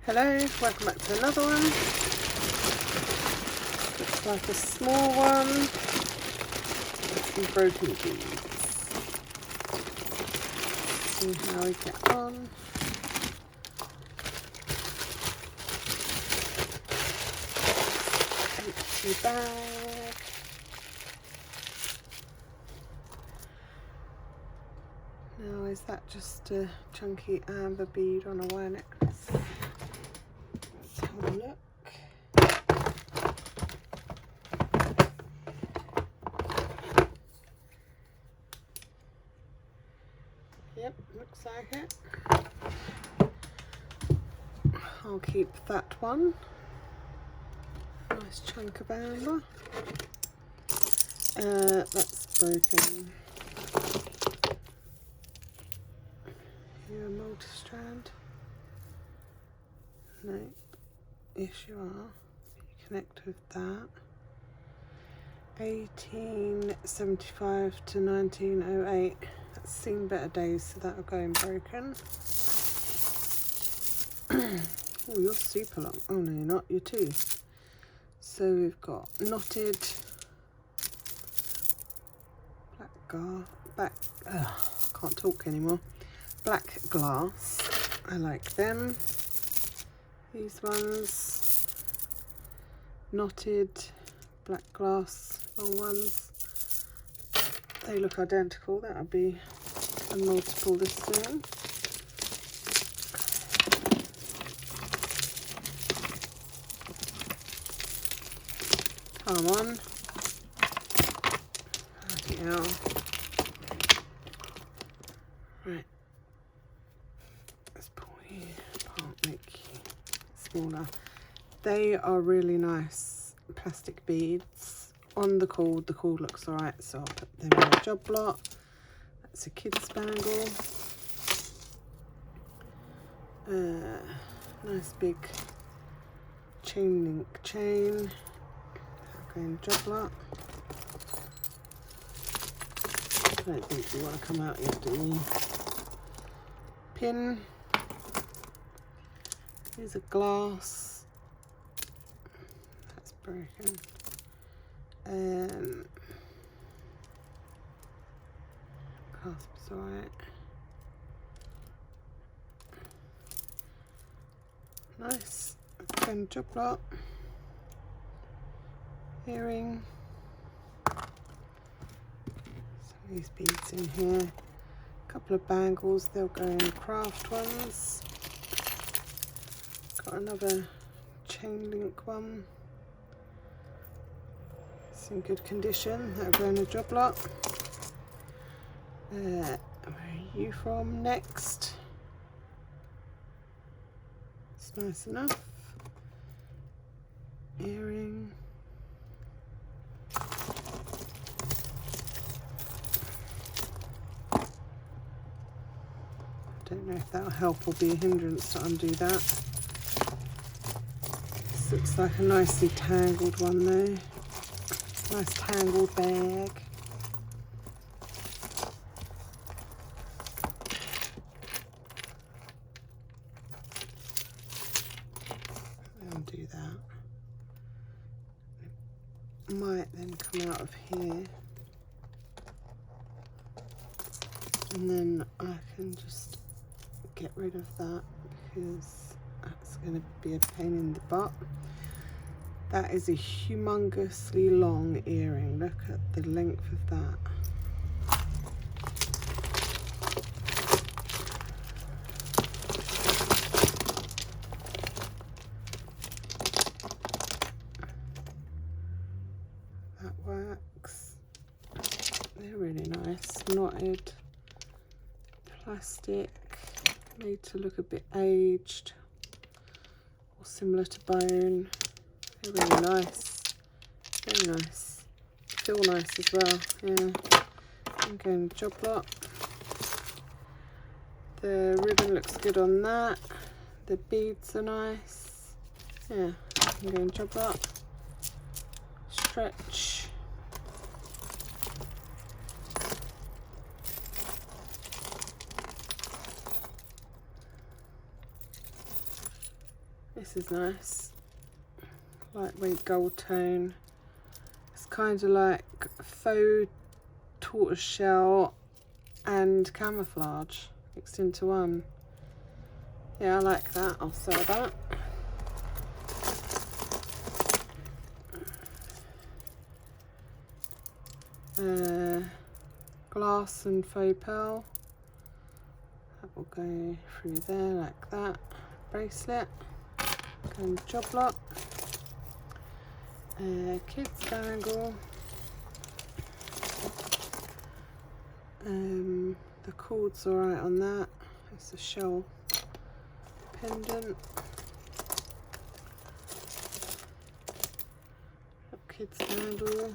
Hello, welcome back to another one. Looks like a small one. Some broken beads. See how we get on. Empty bag. Now is that just a chunky amber bead on a wire necklace? Let's have a look. Yep, looks like it. I'll keep that one. Nice chunk of amber. That's broken. Here a multi-strand. No. Yes, you are. You connect with that. 1875 to 1908. That's seen better days, so that'll go in broken. Oh, you're super long. Oh no, you're not. You're two. So we've got knotted can't talk anymore. Black glass. I like them. These ones, knotted black glass, long ones. They look identical. That'll be a multiple this time. Come on. Bloody hell. Right. Let's pull here. Can't make smaller. They are really nice plastic beads. On the cord looks alright, so I'll put them in a job lot. That's a kid's bangle. Nice big chain link chain. That'll go in job lot. I don't think you want to come out yet, do you? Pin. Here's a glass. That's broken. Clasp's alright. Nice. Again, job lot. Earring. These beads in here, a couple of bangles, they'll go in craft ones. Got another chain link one. It's in good condition, that'll go in a job lot. Where are you from next? It's nice enough. Earring. Don't know if that'll help or be a hindrance to undo that. This looks like a nicely tangled one though. Nice tangled bag. Undo that. It might then come out of here. And then I can just get rid of that because that's going to be a pain in the butt. That is a humongously long earring. Look at the length of that. That works. They're really nice. Knotted plastic. Made to look a bit aged or similar to bone. They're really nice. Very nice. Feel nice as well. Yeah. I'm going job lot. The ribbon looks good on that. The beads are nice. Yeah. I'm going job lot. Stretch. This is nice. Lightweight gold tone. It's kind of like faux tortoiseshell and camouflage mixed into one. Yeah, I like that. I'll sell that. Glass and faux pearl. That will go through there like that. Bracelet. And job lot. Kids bangle. The cord's alright on that. It's a shell pendant. Kids bangle.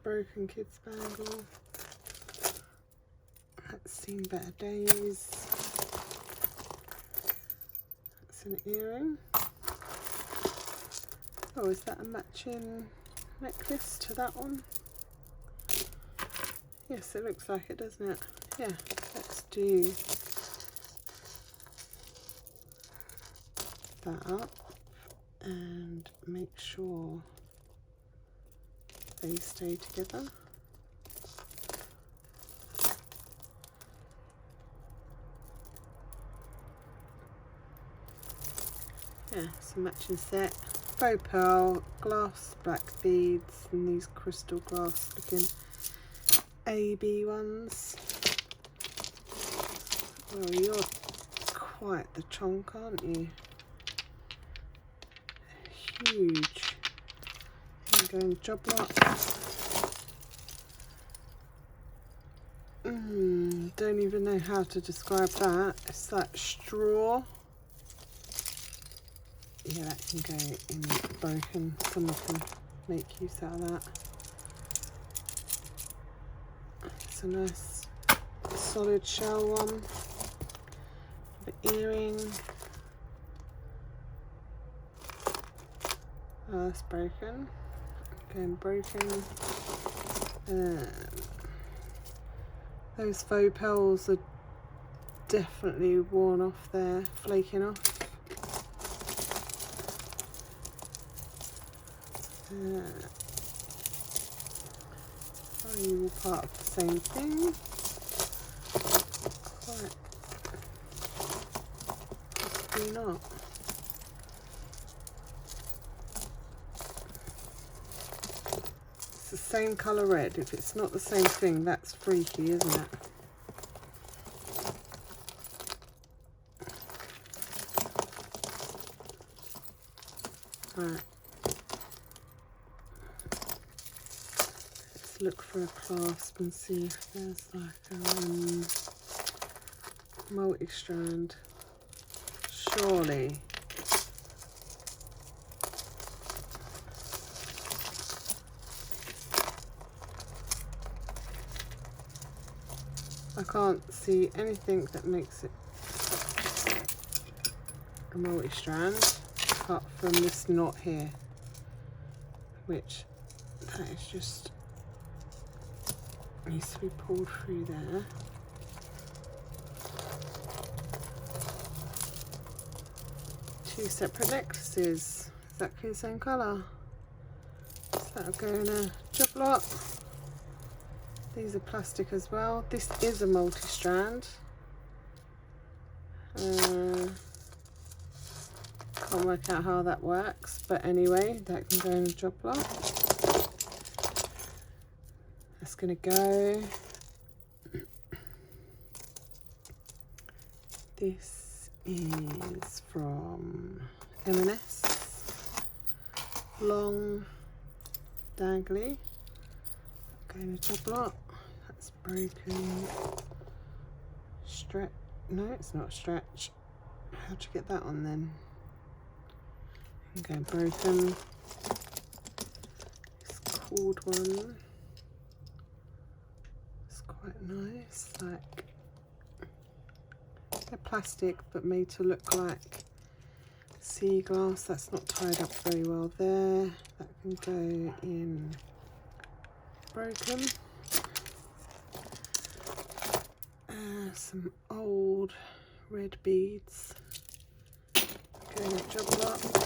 Broken kids bangle. That's seen better days. That's an earring. Oh, is that a matching necklace to that one? Yes, it looks like it, doesn't it? Yeah, let's do that up and make sure they stay together. Yeah, it's a matching set. Faux pearl, glass, black beads, and these crystal glass looking AB ones. Well, you're quite the chunk, aren't you? Huge. And go and job lot. Don't even know how to describe that. It's like straw. Yeah, that can go in broken. Someone can make use out of that. It's a nice solid shell one. The earring. Oh, that's broken. Again, broken. Those faux pearls are definitely worn off there, flaking off. Are you all part of the same thing? Quite possibly not. It's the same colour red. If it's not the same thing, that's freaky, isn't it? Right. Look for a clasp and see if there's like a multi-strand. Surely. I can't see anything that makes it a multi-strand apart from this knot here, which that is just needs to be pulled through there. Two separate necklaces, exactly the same colour. So that'll go in a job lot. These are plastic as well. This is a multi-strand. Can't work out how that works, but anyway, that can go in a job lot. That's going to go. This is from M&S. Long, dangly. Go in a job lot. That's broken. Stretch. No, it's not a stretch. How'd you get that on then? Okay, broken. This cord one. Quite nice, like they're plastic but made to look like sea glass. That's not tied up very well there. That can go in broken. Some old red beads. Go in a job lot.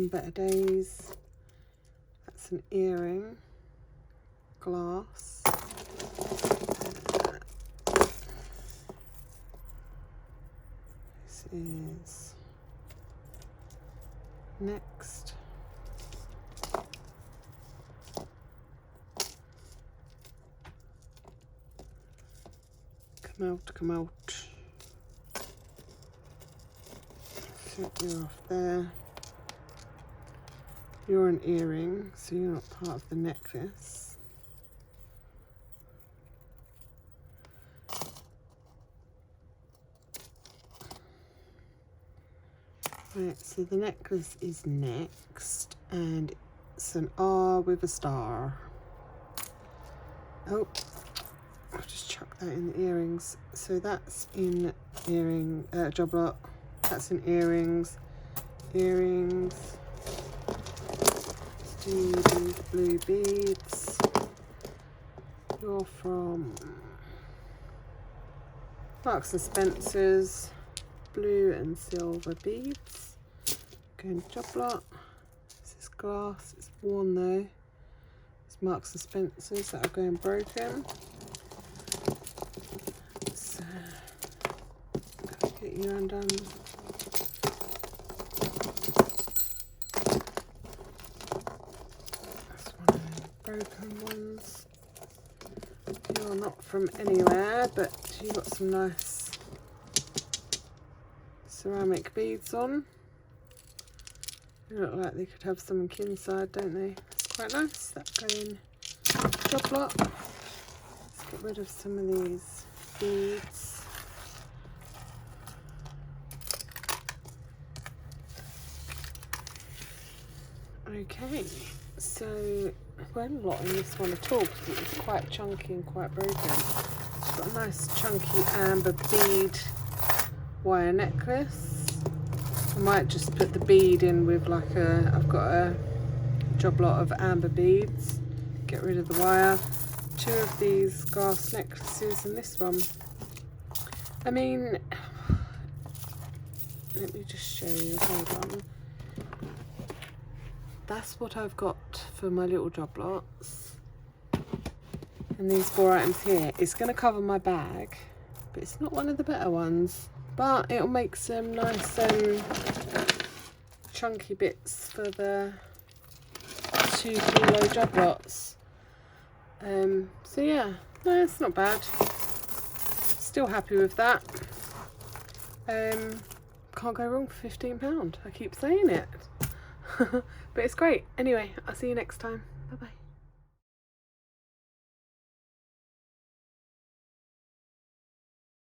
Seen Better Days. That's an earring. Glass. This is Next. Come out. Set you off there. You're an earring, so you're not part of the necklace. Right, so the necklace is next, and it's an R with a star. Oh, I'll just chuck that in the earrings. So that's in job lot. That's in earrings. Earrings. Let's do these blue beads. You're from Marks and Spencer's. Blue and silver beads. Going job lot. This is glass. It's worn though. It's Marks and Spencer's that are going broken. So get you undone. That's one of the broken ones. You're not from anywhere, but you've got some nice ceramic beads on. They look like they could have something inside, don't they? It's quite nice. That's going job lot. Let's get rid of some of these beads. Okay, so I won't a lot in this one at all because it was quite chunky and quite broken. It's got a nice chunky amber bead wire necklace. I might just put the bead in with like I've got a job lot of amber beads. Get rid of the wire. 2 of these glass necklaces and this one. I mean, let me just show you, hold on. That's what I've got for my little job lots. And these 4 items here. It's going to cover my bag, but it's not one of the better ones. But it'll make some nice chunky bits for the 2 kilo job lots. So yeah, no, it's not bad. Still happy with that. Can't go wrong for £15. I keep saying it. But it's great. Anyway, I'll see you next time. Bye bye.